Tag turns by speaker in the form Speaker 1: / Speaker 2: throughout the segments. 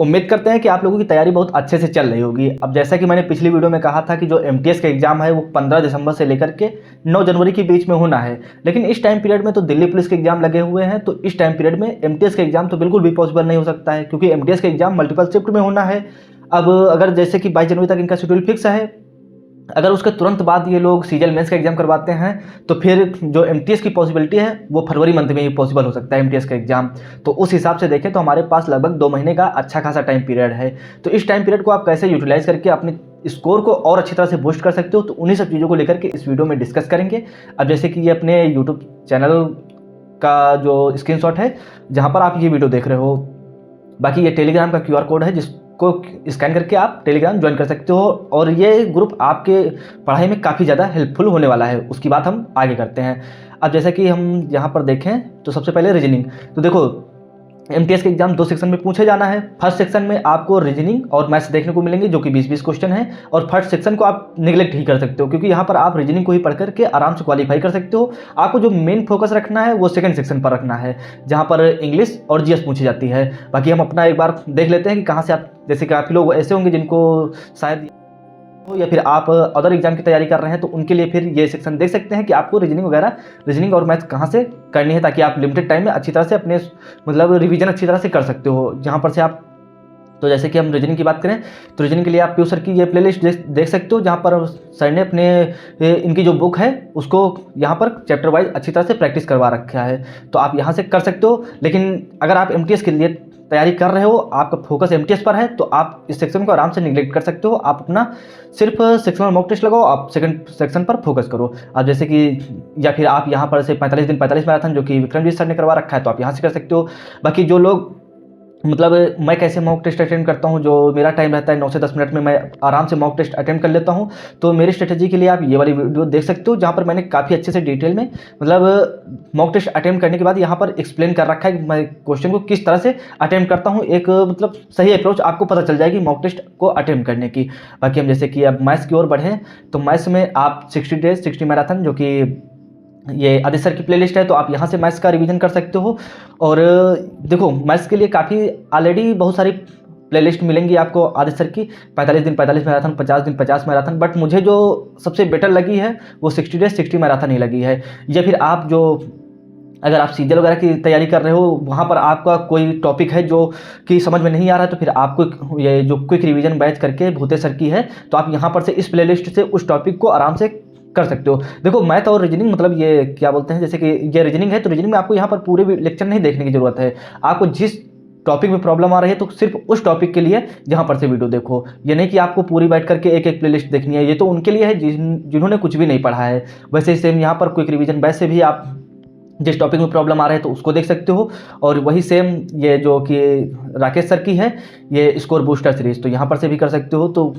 Speaker 1: उम्मीद करते हैं कि आप लोगों की तैयारी बहुत अच्छे से चल रही होगी। अब जैसा कि मैंने पिछली वीडियो में कहा था कि जो एमटीएस का एग्ज़ाम है वो 15 दिसंबर से लेकर के 9 जनवरी के बीच में होना है, लेकिन इस टाइम पीरियड में तो दिल्ली पुलिस के एग्ज़ाम लगे हुए हैं, तो इस टाइम पीरियड में एमटीएस का एग्ज़ाम तो बिल्कुल भी पॉसिबल नहीं हो सकता है, क्योंकि एमटीएस का एग्ज़ाम मल्टीपल शिफ्ट में होना है। अब अगर जैसे कि 22 जनवरी तक इनका शेड्यूल फिक्स है, अगर उसके तुरंत बाद ये लोग सीजीएल मेंस का एग्जाम करवाते हैं तो फिर जो एमटीएस की पॉसिबिलिटी है वो फरवरी मंथ में ही पॉसिबल हो सकता है एमटीएस का एग्जाम। तो उस हिसाब से देखें तो हमारे पास लगभग 2 महीने का अच्छा खासा टाइम पीरियड है। तो इस टाइम पीरियड को आप कैसे यूटिलाइज करके अपने स्कोर को और अच्छी तरह से बूस्ट कर सकते हो, तो उन्हीं सब चीज़ों को लेकर के इस वीडियो में डिस्कस करेंगे। अब जैसे कि ये अपने यूट्यूब चैनल का जो स्क्रीनशॉट है जहाँ पर आप ये वीडियो देख रहे हो, बाकी ये टेलीग्राम का क्यूआर कोड है जिसको स्कैन करके आप टेलीग्राम ज्वाइन कर सकते हो, और ये ग्रुप आपके पढ़ाई में काफ़ी ज़्यादा हेल्पफुल होने वाला है। उसकी बात हम आगे करते हैं। अब जैसा कि हम यहाँ पर देखें तो सबसे पहले रीजनिंग, तो देखो एमटीएस के एग्जाम 2 सेक्शन में पूछे जाना है। फर्स्ट सेक्शन में आपको रीजनिंग और मैथ्स देखने को मिलेंगे जो कि 20-20 क्वेश्चन है, और फर्स्ट सेक्शन को आप निगलेक्ट ही कर सकते हो क्योंकि यहाँ पर आप रीजनिंग को ही पढ़ करके आराम से क्वालिफाई कर सकते हो। आपको जो मेन फोकस रखना है वो सेकंड सेक्शन पर रखना है जहाँ पर इंग्लिश और जीएस पूछी जाती है। बाकी हम अपना एक बार देख लेते हैं कि कहाँ से आप, जैसे काफ़ी लोग ऐसे होंगे जिनको शायद या फिर आप अदर एग्जाम की तैयारी कर रहे हैं तो उनके लिए फिर ये सेक्शन देख सकते हैं कि आपको रीजनिंग और मैथ्स कहाँ से करनी है, ताकि आप लिमिटेड टाइम में अच्छी तरह से अपने मतलब रिवीजन अच्छी तरह से कर सकते हो। जहाँ पर से आप, तो जैसे कि हम रीजनिंग की बात करें तो रीजनिंग के लिए आप पीयू सर की ये प्लेलिस्ट देख सकते हो, जहाँ पर सर ने अपने इनकी जो बुक है उसको यहाँ पर चैप्टर वाइज अच्छी तरह से प्रैक्टिस करवा रखा है, तो आप यहाँ से कर सकते हो। लेकिन अगर आप एमटीएस के लिए तैयारी कर रहे हो, आपका फोकस एमटीएस पर है, तो आप इस सेक्शन को आराम से निगलेक्ट कर सकते हो। आप अपना सिर्फ सेक्शनल मॉक टेस्ट लगाओ, आप सेकंड सेक्शन पर फोकस करो। अब जैसे कि या फिर आप यहाँ पर से 45 दिन 45 मैराथन जो कि विक्रमजीत सर ने करवा रखा है, तो आप यहाँ से कर सकते हो। बाकी जो लोग मतलब मैं कैसे मॉक टेस्ट अटेम्प्ट करता हूँ, जो मेरा टाइम रहता है 9 से 10 मिनट में मैं आराम से मॉक टेस्ट अटेम्प्ट कर लेता हूँ, तो मेरी स्ट्रेटजी के लिए आप ये वाली वीडियो देख सकते हो जहाँ पर मैंने काफ़ी अच्छे से डिटेल में मतलब मॉक टेस्ट अटेम्प्ट करने के बाद यहाँ पर एक्सप्लेन कर रखा है कि मैं क्वेश्चन को किस तरह से अटेम्प्ट करता हूँ। एक मतलब सही अप्रोच आपको पता चल जाएगी मॉक टेस्ट को अटेम्प्ट करने की। बाकी हम जैसे कि अब मैथ्स की ओर बढ़ें तो मैथ्स में आप 60 डेज 60 मैराथन जो कि ये आदित्य सर की प्लेलिस्ट है, तो आप यहाँ से मैथ्स का रिवीजन कर सकते हो। और देखो मैथ्स के लिए काफ़ी ऑलरेडी बहुत सारी प्लेलिस्ट मिलेंगी आपको आदित्य सर की, 45 दिन 45 मैराथन, 50 दिन 50 मैराथन, बट मुझे जो सबसे बेटर लगी है वो 60 डेज 60 मैराथन ही लगी है। या फिर आप जो अगर आप सीजीएल वगैरह की तैयारी कर रहे हो, वहाँ पर आपका कोई टॉपिक है जो कि समझ में नहीं आ रहा है, तो फिर आपको ये जो क्विक रिवीजन बैच करके भूते सर की है, तो आप यहाँ पर से इस प्लेलिस्ट से उस टॉपिक को आराम से कर सकते हो। देखो मैथ और रीजनिंग मतलब ये क्या बोलते हैं, जैसे कि ये रीजनिंग है तो रीजनिंग में आपको यहाँ पर पूरे लेक्चर नहीं देखने की जरूरत है। आपको जिस टॉपिक में प्रॉब्लम आ रही है तो सिर्फ उस टॉपिक के लिए जहाँ पर से वीडियो देखो। ये नहीं कि आपको पूरी बैठ करके एक एक प्लेलिस्ट देखनी है, ये तो उनके लिए है जिन्होंने कुछ भी नहीं पढ़ा है। वैसे ही सेम यहाँ पर क्विक रिवीजन बैच से भी आप जिस टॉपिक में प्रॉब्लम आ रहा है तो उसको देख सकते हो। और वही सेम ये जो कि राकेश सर की है ये स्कोर बूस्टर सीरीज, तो यहाँ पर से भी कर सकते हो। तो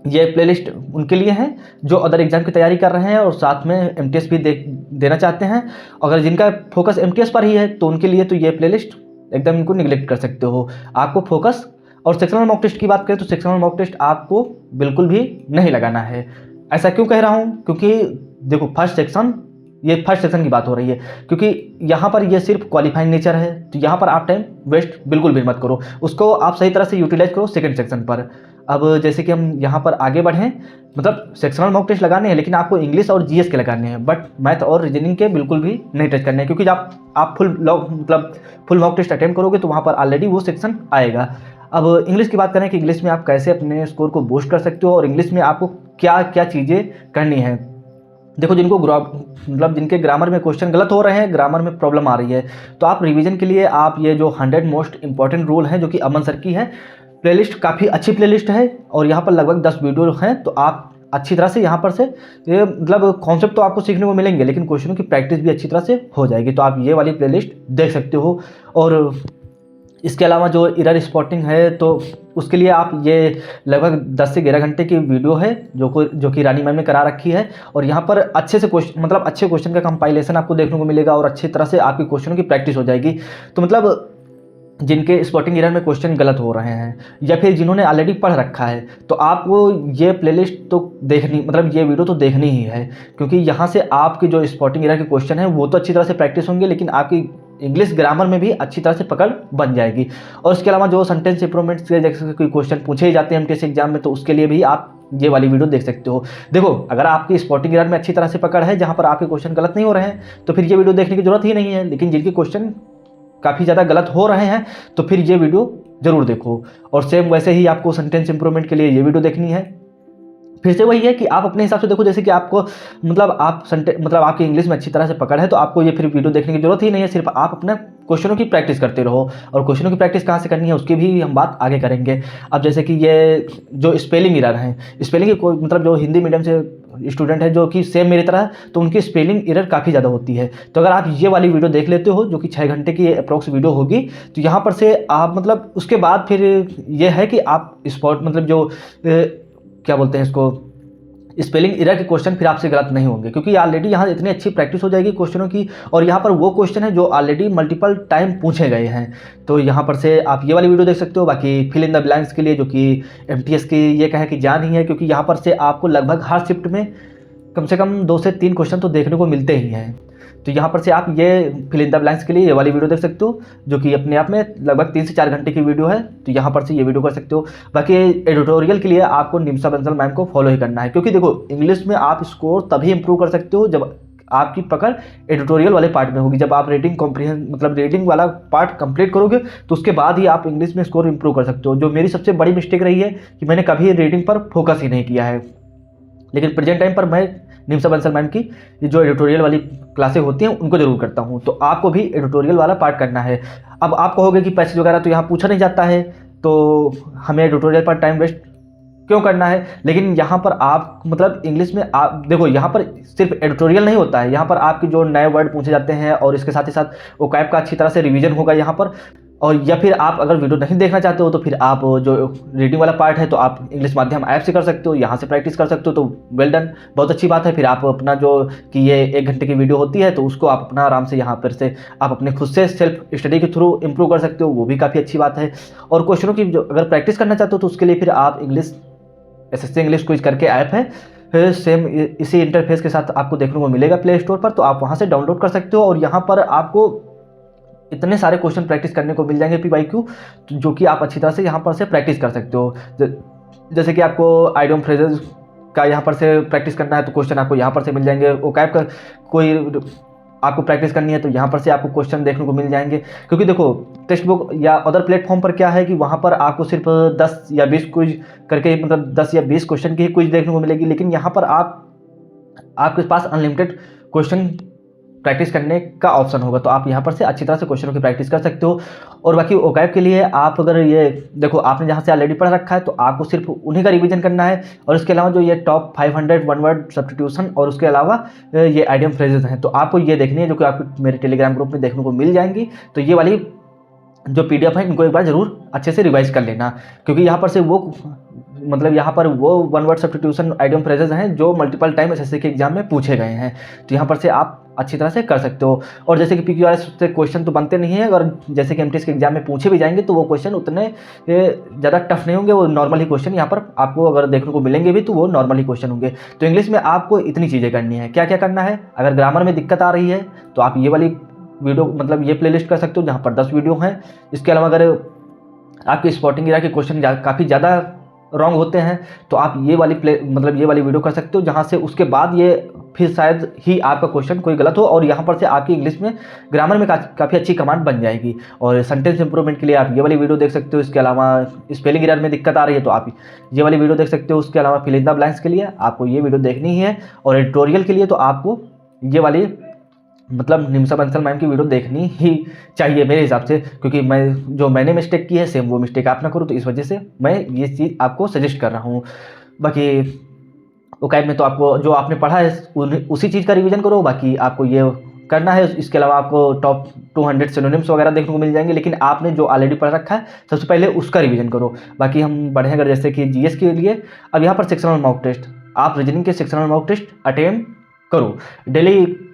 Speaker 1: ये प्लेलिस्ट उनके लिए है जो अदर एग्जाम की तैयारी कर रहे हैं और साथ में एमटीएस भी देना चाहते हैं। अगर जिनका फोकस एमटीएस पर ही है तो उनके लिए तो ये प्लेलिस्ट एकदम इनको निगलेक्ट कर सकते हो। आपको फोकस और सेक्शनल मॉक टेस्ट की बात करें तो सेक्शनल मॉक टेस्ट आपको बिल्कुल भी नहीं लगाना है। ऐसा क्यों कह रहा हूँ, क्योंकि देखो फर्स्ट सेक्शन की बात हो रही है, क्योंकि यहाँ पर ये सिर्फ क्वालिफाइंग नेचर है, तो यहाँ पर आप टाइम वेस्ट बिल्कुल भी मत करो, उसको आप सही तरह से यूटिलाइज करो सेकंड सेक्शन पर। अब जैसे कि हम यहाँ पर आगे बढ़ें, मतलब सेक्शनल मॉक टेस्ट लगाने हैं लेकिन आपको इंग्लिश और जीएस के लगाने हैं, बट मैथ और रीजनिंग के बिल्कुल भी नहीं टच करने हैं, क्योंकि जब आप फुल मॉक टेस्ट अटेम्प्ट करोगे तो वहाँ पर ऑलरेडी वो सेक्शन आएगा। अब इंग्लिश की बात करें कि इंग्लिश में आप कैसे अपने स्कोर को बूस्ट कर सकते हो और इंग्लिश में आपको क्या क्या चीज़ें करनी है। देखो जिनको मतलब जिनके ग्रामर में क्वेश्चन गलत हो रहे हैं, ग्रामर में प्रॉब्लम आ रही है, तो आप रिवीजन के लिए आप ये जो 100 मोस्ट इंपॉर्टेंट रूल हैं जो कि अमन सर की है प्लेलिस्ट, काफ़ी अच्छी प्लेलिस्ट है और यहाँ पर लगभग 10 वीडियो हैं, तो आप अच्छी तरह से यहाँ पर से ये मतलब कॉन्सेप्ट तो आपको सीखने को मिलेंगे लेकिन क्वेश्चनों की प्रैक्टिस भी अच्छी तरह से हो जाएगी। तो आप ये वाली प्लेलिस्ट देख सकते हो। और इसके अलावा जो एरर स्पॉटिंग है तो उसके लिए आप ये लगभग 10 से 11 घंटे की वीडियो है जो कि रानी मैम ने करा रखी है, और यहाँ पर अच्छे से क्वेश्चन मतलब अच्छे क्वेश्चन का कंपाइलेशन आपको देखने को मिलेगा और अच्छी तरह से आपकी क्वेश्चनों की प्रैक्टिस हो जाएगी। तो मतलब जिनके स्पॉटिंग एरर में क्वेश्चन गलत हो रहे हैं या फिर जिन्होंने ऑलरेडी पढ़ रखा है, तो आपको ये प्लेलिस्ट तो देखनी मतलब ये वीडियो तो देखनी ही है, क्योंकि यहाँ से आपके जो स्पॉटिंग एरर के क्वेश्चन हैं वो तो अच्छी तरह से प्रैक्टिस होंगे, लेकिन आपकी इंग्लिश ग्रामर में भी अच्छी तरह से पकड़ बन जाएगी। और इसके अलावा जो सेंटेंस इंप्रूवमेंट्स के जैसे कोई क्वेश्चन पूछे ही जाते हैं एमटीएस एग्जाम में, तो उसके लिए भी आप ये वाली वीडियो देख सकते हो। देखो, अगर आपकी स्पॉटिंग एरर में अच्छी तरह से पकड़ है, जहाँ पर आपके क्वेश्चन गलत नहीं हो रहे हैं, तो फिर ये वीडियो देखने की जरूरत ही नहीं है। लेकिन जिनके क्वेश्चन काफ़ी ज़्यादा गलत हो रहे हैं, तो फिर ये वीडियो जरूर देखो। और सेम वैसे ही आपको सेंटेंस इंप्रूवमेंट के लिए ये वीडियो देखनी है। फिर से वही है कि आप अपने हिसाब से देखो, जैसे कि आपको मतलब आपकी इंग्लिश में अच्छी तरह से पकड़ है, तो आपको ये फिर वीडियो देखने की जरूरत ही नहीं है। सिर्फ आप अपने क्वेश्चनों की प्रैक्टिस करते रहो। और क्वेश्चनों की प्रैक्टिस कहाँ से करनी है उसकी भी हम बात आगे करेंगे। अब जैसे कि ये जो स्पेलिंग एरर हैं, स्पेलिंग की मतलब जो हिंदी मीडियम से स्टूडेंट है जो कि सेम मेरी तरह है, तो उनकी स्पेलिंग एरर काफ़ी ज़्यादा होती है। तो अगर आप ये वाली वीडियो देख लेते हो, जो कि 6 घंटे की अप्रोक्स वीडियो होगी, तो यहाँ पर से आप मतलब उसके बाद फिर ये है कि आप स्पॉट मतलब जो क्या बोलते हैं इसको, स्पेलिंग एरर के क्वेश्चन फिर आपसे गलत नहीं होंगे, क्योंकि ऑलरेडी यहाँ इतनी अच्छी प्रैक्टिस हो जाएगी क्वेश्चनों की। और यहाँ पर वो क्वेश्चन है जो ऑलरेडी मल्टीपल टाइम पूछे गए हैं। तो यहाँ पर से आप ये वाली वीडियो देख सकते हो। बाकी फिल इन द ब्लैंक्स के लिए, जो कि एमटीएस की ये कहे कि जान ही है, क्योंकि यहाँ पर से आपको लगभग हर शिफ्ट में कम से कम 2 से 3 क्वेश्चन तो देखने को मिलते ही हैं। तो यहाँ पर से आप ये फिल इन द ब्लैंक्स के लिए ये वाली वीडियो देख सकते हो, जो कि अपने आप में लगभग 3 से 4 घंटे की वीडियो है। तो यहाँ पर से ये वीडियो कर सकते हो। बाकी एडिटोरियल के लिए आपको निमिषा बंसल मैम को फॉलो ही करना है, क्योंकि देखो इंग्लिश में आप स्कोर तभी इंप्रूव कर सकते हो जब आपकी पकड़ एडिटोरियल वाले पार्ट में होगी। जब आप रीडिंग कॉम्प्रिहेंस मतलब रीडिंग वाला पार्ट कंप्लीट करोगे, तो उसके बाद ही आप इंग्लिश में स्कोर इंप्रूव कर सकते हो। जो मेरी सबसे बड़ी मिस्टेक रही है कि मैंने कभी रीडिंग पर फोकस ही नहीं किया है। लेकिन प्रेजेंट टाइम पर मैं निमिषा बंसल मैम की ये जो एडिटोरियल वाली क्लासें होती हैं उनको जरूर करता हूँ। तो आपको भी एडिटोरियल वाला पार्ट करना है। अब आप कहोगे कि पैसेज वगैरह तो यहाँ पूछा नहीं जाता है, तो हमें एडिटोरियल पर टाइम वेस्ट क्यों करना है। लेकिन यहाँ पर आप मतलब इंग्लिश में आप देखो, यहाँ पर सिर्फ एडिटोरियल नहीं होता है, यहाँ पर आपके जो नए वर्ड पूछे जाते हैं और इसके साथ ही साथ वोकैब का अच्छी तरह से रिवीजन होगा यहाँ पर। और या फिर आप अगर वीडियो नहीं देखना चाहते हो, तो फिर आप जो रीडिंग वाला पार्ट है तो आप इंग्लिश माध्यम ऐप से कर सकते हो, यहाँ से प्रैक्टिस कर सकते हो। तो वेल डन, बहुत अच्छी बात है। फिर आप अपना जो कि ये 1 घंटे की वीडियो होती है, तो उसको आप अपना आराम से यहाँ पर से आप अपने खुद से सेल्फ स्टडी के थ्रू इंप्रूव कर सकते हो, वो भी काफ़ी अच्छी बात है। और क्वेश्चनों की जो अगर प्रैक्टिस करना चाहते हो, तो उसके लिए फिर आप इंग्लिश एसएससी इंग्लिश क्विज करके ऐप है, फिर सेम इसी इंटरफेस के साथ आपको देखने को मिलेगा प्ले स्टोर पर, तो आप वहाँ से डाउनलोड कर सकते हो। और यहाँ पर आपको इतने सारे क्वेश्चन प्रैक्टिस करने को मिल जाएंगे PYQ, जो कि आप अच्छी तरह से यहाँ पर से प्रैक्टिस कर सकते हो। जैसे कि आपको आइडियम फ्रेजेस का यहाँ पर से प्रैक्टिस करना है, तो क्वेश्चन आपको यहाँ पर से मिल जाएंगे। वोकैब का कोई आपको प्रैक्टिस करनी है, तो यहाँ पर से आपको क्वेश्चन देखने को मिल जाएंगे। क्योंकि देखो टेक्स्ट बुक या अदर प्लेटफॉर्म पर क्या है कि वहाँ पर आपको सिर्फ 10 या 20 क्विज करके मतलब 10 या 20 क्वेश्चन की ही क्विज देखने को मिलेगी। लेकिन यहाँ पर आपके पास अनलिमिटेड क्वेश्चन प्रैक्टिस करने का ऑप्शन होगा, तो आप यहाँ पर से अच्छी तरह से क्वेश्चनों की प्रैक्टिस कर सकते हो। और बाकी वोकैब के लिए आप अगर ये देखो, आपने जहाँ से ऑलरेडी पढ़ रखा है, तो आपको सिर्फ उन्हीं का रिवीजन करना है। और इसके अलावा जो ये टॉप 500 वन वर्ड सब्स्टिट्यूशन और उसके अलावा ये आइडियम फ्रेजेस हैं, तो आपको ये देखनी है, जो कि आपको मेरे टेलीग्राम ग्रुप में देखने को मिल जाएंगी। तो ये वाली जो PDF है, इनको एक बार जरूर अच्छे से रिवाइज कर लेना, क्योंकि यहाँ पर से वो मतलब यहाँ पर वो one word substitution idiom phrases हैं जो मल्टीपल टाइम एसएससी के एग्जाम में पूछे गए हैं। तो यहाँ पर से आप अच्छी तरह से कर सकते हो। और जैसे कि PQRS से क्वेश्चन तो बनते नहीं है, अगर जैसे कि एमटीएस के एग्जाम में पूछे भी जाएंगे, तो वो क्वेश्चन उतने ज़्यादा टफ नहीं होंगे, वो नॉर्मल ही क्वेश्चन यहाँ पर आपको अगर देखने को मिलेंगे भी, तो वो नॉर्मल ही क्वेश्चन होंगे। तो इंग्लिश में आपको इतनी चीज़ें करनी है। क्या क्या करना है, अगर ग्रामर में दिक्कत आ रही है, तो आप ये वाली वीडियो मतलब ये प्लेलिस्ट कर सकते हो, जहाँ पर 10 वीडियो हैं। इसके अलावा अगर आपकी स्पॉटिंग एरर के क्वेश्चन काफ़ी ज़्यादा रॉन्ग होते हैं, तो आप ये वाली ये वाली वीडियो कर सकते हो, जहाँ से उसके बाद ये फिर शायद ही आपका क्वेश्चन कोई गलत हो, और यहाँ पर से आपकी इंग्लिश में ग्रामर में काफ़ी अच्छी कमांड बन जाएगी। और सेंटेंस इंप्रूवमेंट के लिए आप ये वाली वीडियो देख सकते हो। इसके अलावा स्पेलिंग एरर में दिक्कत आ रही है, तो आप ये वाली वीडियो देख सकते हो। उसके अलावा फिल इन द ब्लैंक्स के लिए आपको ये वीडियो देखनी ही है। और एडिटोरियल के लिए तो आपको ये वाली मतलब निमिषा बंसल मैम की वीडियो देखनी ही चाहिए मेरे हिसाब से, क्योंकि मैंने मिस्टेक की है, सेम वो मिस्टेक आप ना करो, तो इस वजह से मैं ये चीज़ आपको सजेस्ट कर रहा हूँ। बाकी वोकैब में तो आपको जो आपने पढ़ा है उसी चीज़ का रिवीजन करो, बाकी आपको ये करना है। इसके अलावा आपको टॉप 200 सिनोनिम्स वगैरह देखने को मिल जाएंगे, लेकिन आपने जो ऑलरेडी पढ़ रखा है सबसे पहले उसका रिवीजन करो। बाकी हम बढ़े अगर जैसे कि जीएस के लिए, अब यहाँ पर सेक्शनल मॉक टेस्ट, आप रीजनिंग के सेक्शनल मॉक टेस्ट अटेम्प्ट करो। डेली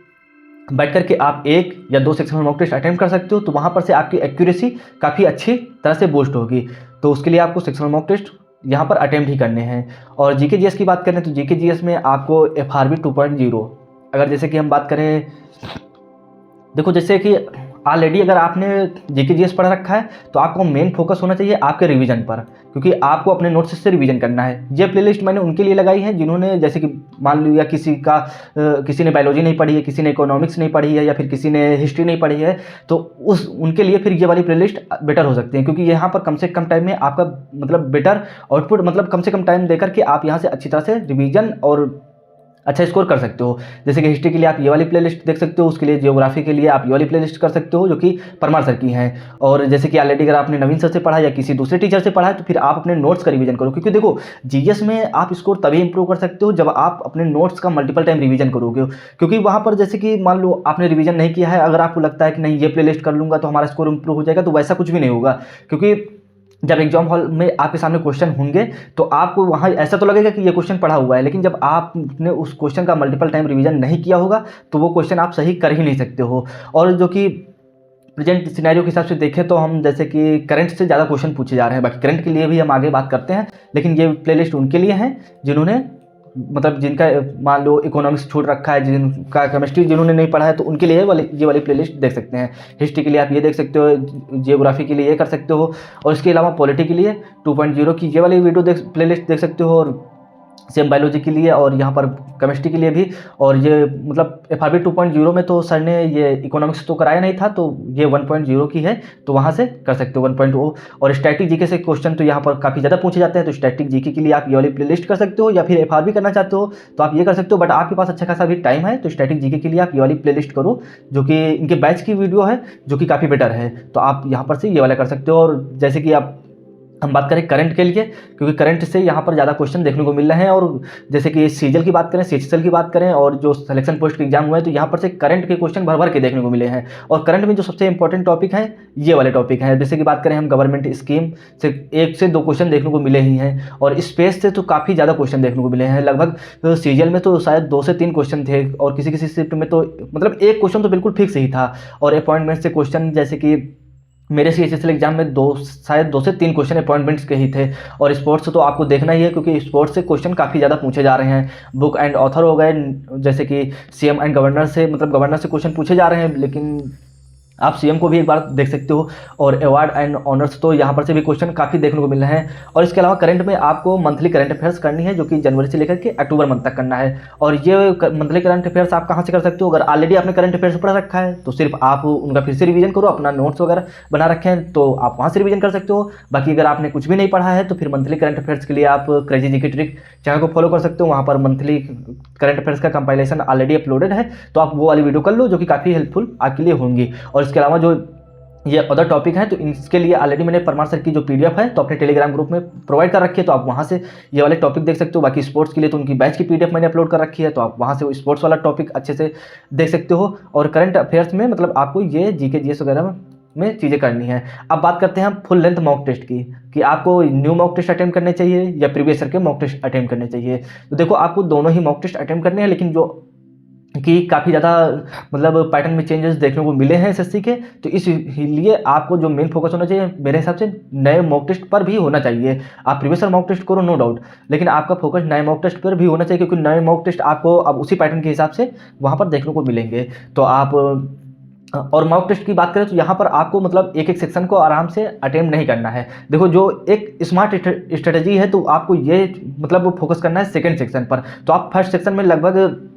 Speaker 1: बैठ करके आप 1 या 2 सेक्शनल मॉक टेस्ट अटेम्प्ट कर सकते हो, तो वहाँ पर से आपकी एक्यूरेसी काफ़ी अच्छी तरह से बूस्ट होगी। तो उसके लिए आपको सेक्शनल मॉक टेस्ट यहाँ पर अटेम्प्ट ही करने हैं। और जीके जीएस की बात करें, तो जीके जीएस में आपको FRB 2.0, अगर जैसे कि हम बात करें, देखो जैसे कि ऑलरेडी अगर आपने जीके जीएस पढ़ रखा है तो आपको मेन फोकस होना चाहिए आपके रिवीजन पर, क्योंकि आपको अपने नोट्स से रिवीजन करना है। ये प्लेलिस्ट मैंने उनके लिए लगाई है जिन्होंने, जैसे कि मान लिया किसी ने बायोलॉजी नहीं पढ़ी है, किसी ने इकोनॉमिक्स नहीं पढ़ी है, या फिर किसी ने हिस्ट्री नहीं पढ़ी है, तो उनके लिए फिर ये वाली प्लेलिस्ट बेटर हो सकती है, क्योंकि यहाँ पर कम से कम टाइम में आपका मतलब बेटर आउटपुट, मतलब कम से कम टाइम देकर के आप यहाँ से अच्छी तरह से रिवीजन और अच्छा स्कोर कर सकते हो। जैसे कि हिस्ट्री के लिए आप ये वाली प्लेलिस्ट देख सकते हो, उसके लिए जियोग्राफी के लिए आप ये वाली प्लेलिस्ट कर सकते हो जो कि परमार सर की हैं। और जैसे कि ऑलरेडी अगर आपने नवीन सर से पढ़ा या किसी दूसरे टीचर से पढ़ा है तो फिर आप अपने नोट्स का रिवीजन करो, क्योंकि देखो जीएस में आप स्कोर तभी इंप्रूव कर सकते हो जब आप अपने नोट्स का मल्टीपल टाइम रिवीजन करोगे, क्योंकि वहाँ पर जैसे कि मान लो आपने रिवीजन नहीं किया है, अगर आपको लगता है कि नहीं ये प्लेलिस्ट कर लूँगा तो हमारा स्कोर इंप्रूव हो जाएगा, तो वैसा कुछ भी नहीं होगा। क्योंकि जब एग्जाम हॉल में आपके सामने क्वेश्चन होंगे तो आपको वहाँ ऐसा तो लगेगा कि ये क्वेश्चन पढ़ा हुआ है, लेकिन जब आपने उस क्वेश्चन का मल्टीपल टाइम रिवीजन नहीं किया होगा तो वो क्वेश्चन आप सही कर ही नहीं सकते हो। और जो कि प्रेजेंट सिनेरियो के हिसाब से देखें तो हम जैसे कि करंट से ज़्यादा क्वेश्चन पूछे जा रहे हैं, बाकी करंट के लिए भी हम आगे बात करते हैं, लेकिन ये प्लेलिस्ट उनके लिए है जिन्होंने मतलब जिनका मान लो इकोनॉमिक्स छूट रखा है, जिनका केमिस्ट्री जिन्होंने नहीं पढ़ा है, तो उनके लिए ये वाली प्लेलिस्ट देख सकते हैं। हिस्ट्री के लिए आप ये देख सकते हो, जियोग्राफी के लिए ये कर सकते हो, और इसके अलावा पॉलिटी के लिए 2.0 की ये वाली प्लेलिस्ट देख सकते हो, और सेम बायोलॉजी के लिए और यहाँ पर केमिस्ट्री के लिए भी। और ये मतलब FRB 2.0 में तो सर ने ये इकोनॉमिक्स तो कराया नहीं था, तो ये 1.0 की है, तो वहाँ से कर सकते हो 1.0। और स्टैटिक जीके से क्वेश्चन तो यहाँ पर काफ़ी ज़्यादा पूछे जाते हैं, तो स्टैटिक जीके के लिए आप ये वाली प्लेलिस्ट कर सकते हो, या फिर FRB करना चाहते हो तो आप ये कर सकते हो। बट आपके पास अच्छा खासा भी टाइम है, तो स्टैटिक जीके के लिए आप ये वाली प्लेलिस्ट करो, जो कि इनके बैच की वीडियो है जो कि काफ़ी बेटर है, तो आप यहाँ पर से ये वाला कर सकते हो। और जैसे कि हम बात करें करंट के लिए, क्योंकि करंट से यहाँ पर ज़्यादा क्वेश्चन देखने को मिल रहे हैं, और जैसे कि सीजल की बात करें, सीएचएसएल की बात करें, और जो सिलेक्शन पोस्ट के एग्जाम हुए हैं, तो यहाँ पर से करंट के क्वेश्चन भर भर के देखने को मिले हैं। और करंट में जो सबसे इंपॉर्टेंट टॉपिक है ये वाले टॉपिक हैं। जैसे कि बात करें हम गवर्नमेंट स्कीम से 1 से 2 क्वेश्चन देखने को मिले ही हैं, और स्पेस से तो काफ़ी ज़्यादा क्वेश्चन देखने को मिले हैं। लगभग सीजल में तो शायद 2 से 3 क्वेश्चन थे, और किसी किसी शिफ्ट में तो मतलब 1 क्वेश्चन तो बिल्कुल फिक्स ही था। और अपॉइंटमेंट से क्वेश्चन, जैसे कि मेरे सीएचएसएल एग्जाम में शायद 2 से 3 क्वेश्चन अपॉइंटमेंट्स के ही थे। और स्पोर्ट्स तो आपको देखना ही है, क्योंकि स्पोर्ट्स से क्वेश्चन काफ़ी ज़्यादा पूछे जा रहे हैं। बुक एंड ऑथर हो गए, जैसे कि सीएम एंड गवर्नर से, मतलब गवर्नर से क्वेश्चन पूछे जा रहे हैं, लेकिन आप सीएम को भी एक बार देख सकते हो। और अवार्ड एंड ऑनर्स तो यहाँ पर से भी क्वेश्चन काफ़ी देखने को मिल रहे हैं। और इसके अलावा करंट में आपको मंथली करंट अफेयर्स करनी है, जो कि जनवरी से लेकर के अक्टूबर मंथ तक करना है। और ये मंथली करंट अफेयर्स आप कहाँ से कर सकते हो? अगर ऑलरेडी आपने करंट अफेयर्स पढ़ रखा है तो सिर्फ आप उनका फिर से रिवीजन करो, अपना नोट्स वगैरह बना रखे हैं तो आप वहाँ से रिवीजन कर सकते हो। बाकी अगर आपने कुछ भी नहीं पढ़ा है तो फिर मंथली करंट अफेयर्स के लिए आप क्रेजी जीके ट्रिक चैनल को फॉलो कर सकते हो। वहाँ पर मंथली करंट अफेयर्स का कंपाइलेशन ऑलरेडी अपलोडेड है, तो आप वो वाली वीडियो कर लो, जो कि काफ़ी हेल्पफुल आपके लिए होंगी। और इसके अलावा जो ये अदर टॉपिक है तो इसके लिए ऑलरेडी मैंने परमार सर की जो PDF है तो अपने टेलीग्राम ग्रुप में प्रोवाइड कर रखी है, तो आप वहाँ से ये वाले टॉपिक देख सकते हो। बाकी स्पोर्ट्स के लिए तो उनकी बैच की PDF मैंने अपलोड कर रखी है, तो आप वहाँ से स्पोर्ट्स वाला टॉपिक अच्छे से देख सकते हो। और करंट अफेयर्स में मतलब आपको ये जीके जीएस वगैरह में चीज़ें करनी है। अब बात करते हैं हम फुल लेंथ मॉक टेस्ट की, कि आपको न्यू मॉक टेस्ट अटेम्प्ट करने चाहिए या प्रीवियस ईयर के मॉक टेस्ट अटेम्प्ट करने चाहिए। तो देखो आपको दोनों ही मॉक टेस्ट अटेम्प्ट करने हैं, लेकिन जो कि काफ़ी ज़्यादा मतलब पैटर्न में चेंजेस देखने को मिले हैं एसएससी के, तो इसलिए आपको जो मेन फोकस होना चाहिए मेरे हिसाब से नए मॉक टेस्ट पर भी होना चाहिए। आप प्रीवियस ईयर मॉक टेस्ट करो नो डाउट, लेकिन आपका फोकस नए मॉक टेस्ट पर भी होना चाहिए, क्योंकि नए मॉक टेस्ट आपको अब उसी पैटर्न के हिसाब से वहाँ पर देखने को मिलेंगे। तो आप और मॉक टेस्ट की बात करें तो यहाँ पर आपको मतलब एक एक सेक्शन को आराम से अटेम्प्ट नहीं करना है। देखो जो एक स्मार्ट स्ट्रेटजी है, तो आपको ये मतलब फोकस करना है सेकंड सेक्शन पर। तो आप फर्स्ट सेक्शन में लगभग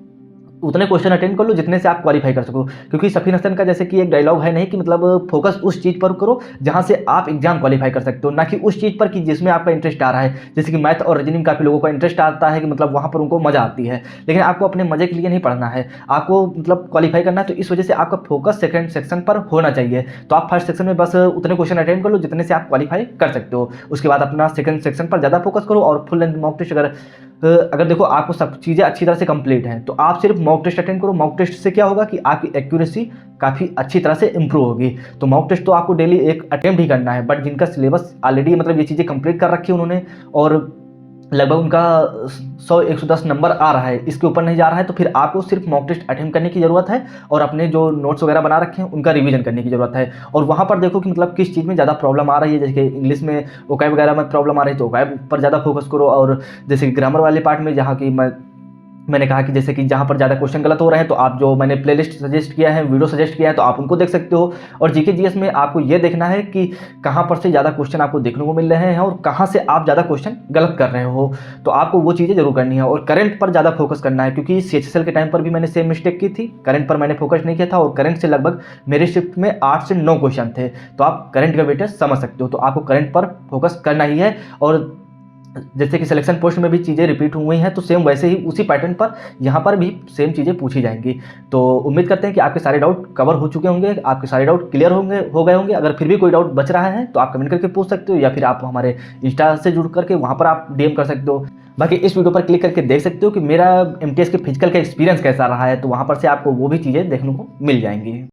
Speaker 1: उतने क्वेश्चन अटेंड कर लो जितने से आप क्वालिफाई कर सको, क्योंकि सफीन हसन का जैसे कि एक डायलॉग है नहीं कि मतलब फोकस उस चीज़ पर करो जहां से आप एग्जाम क्वालिफाई कर सकते हो, ना कि उस चीज़ पर कि जिसमें आपका इंटरेस्ट आ रहा है। जैसे कि मैथ और रीजनिंग काफ़ी लोगों का इंटरेस्ट आता है कि मतलब वहाँ पर उनको मज़ा आती है, लेकिन आपको अपने मज़े के लिए नहीं पढ़ना है, आपको मतलब क्वालिफाई करना है। तो इस वजह से आपका फोकस सेकंड सेक्शन पर होना चाहिए। तो आप फर्स्ट सेक्शन में बस उतने क्वेश्चन अटेंड कर लो जितने से आप क्वालिफाई कर सकते हो। उसके बाद अपना सेकंड सेक्शन पर ज़्यादा फोकस करो। और फुल लेंथ मॉक टेस्ट अगर देखो आपको सब चीज़ें अच्छी तरह से कंप्लीट हैं तो आप सिर्फ मॉक टेस्ट अटेंड करो। मॉक टेस्ट से क्या होगा कि आपकी एक्यूरेसी काफ़ी अच्छी तरह से इंप्रूव होगी। तो मॉक टेस्ट तो आपको डेली एक अटेम्प्ट ही करना है, बट जिनका सिलेबस ऑलरेडी मतलब ये चीज़ें कंप्लीट कर रखी है उन्होंने, और लगभग उनका 100-110 नंबर आ रहा है, इसके ऊपर नहीं जा रहा है, तो फिर आपको सिर्फ मॉक टेस्ट अटेम्प्ट करने की ज़रूरत है, और अपने जो नोट्स वगैरह बना रखे हैं उनका रिवीजन करने की ज़रूरत है। और वहाँ पर देखो कि मतलब किस चीज़ में ज़्यादा प्रॉब्लम आ रही है। जैसे कि इंग्लिश में ओकैब वगैरह में प्रॉब्लम आ रही है तो ओकैब पर ज़्यादा फोकस करो, और जैसे कि ग्रामर वाले पार्ट में जहाँ की मैंने कहा कि जैसे कि जहाँ पर ज़्यादा क्वेश्चन गलत हो रहे हैं तो आप जो मैंने प्लेलिस्ट सजेस्ट किया है, वीडियो सजेस्ट किया है, तो आप उनको देख सकते हो। और जीके जीएस में आपको ये देखना है कि कहाँ पर से ज़्यादा क्वेश्चन आपको देखने को मिल रहे हैं और कहाँ से आप ज़्यादा क्वेश्चन गलत कर रहे हो, तो आपको वो चीज़ें जरूर करनी है। और करंट पर ज़्यादा फोकस करना है, क्योंकि CHSL के टाइम पर भी मैंने सेम मिस्टेक की थी, करंट पर मैंने फोकस नहीं किया था और करंट से लगभग मेरे शिफ्ट में 8 से 9 क्वेश्चन थे। तो आप करंट का वेटेज समझ सकते हो, तो आपको करंट पर फोकस करना ही है। और जैसे कि सिलेक्शन पोस्ट में भी चीज़ें रिपीट हुई हैं, तो सेम वैसे ही उसी पैटर्न पर यहाँ पर भी सेम चीज़ें पूछी जाएंगी। तो उम्मीद करते हैं कि आपके सारे डाउट कवर हो चुके होंगे, आपके सारे डाउट क्लियर हो गए होंगे। अगर फिर भी कोई डाउट बच रहा है तो आप कमेंट करके पूछ सकते हो, या फिर आप हमारे इंस्टा से जुड़ करके वहाँ पर आप DM कर सकते हो। बाकी इस वीडियो पर क्लिक करके देख सकते हो कि मेरा MTS के फिजिकल का एक्सपीरियंस कैसा रहा है, तो वहाँ पर से आपको वो भी चीज़ें देखने को मिल जाएंगी।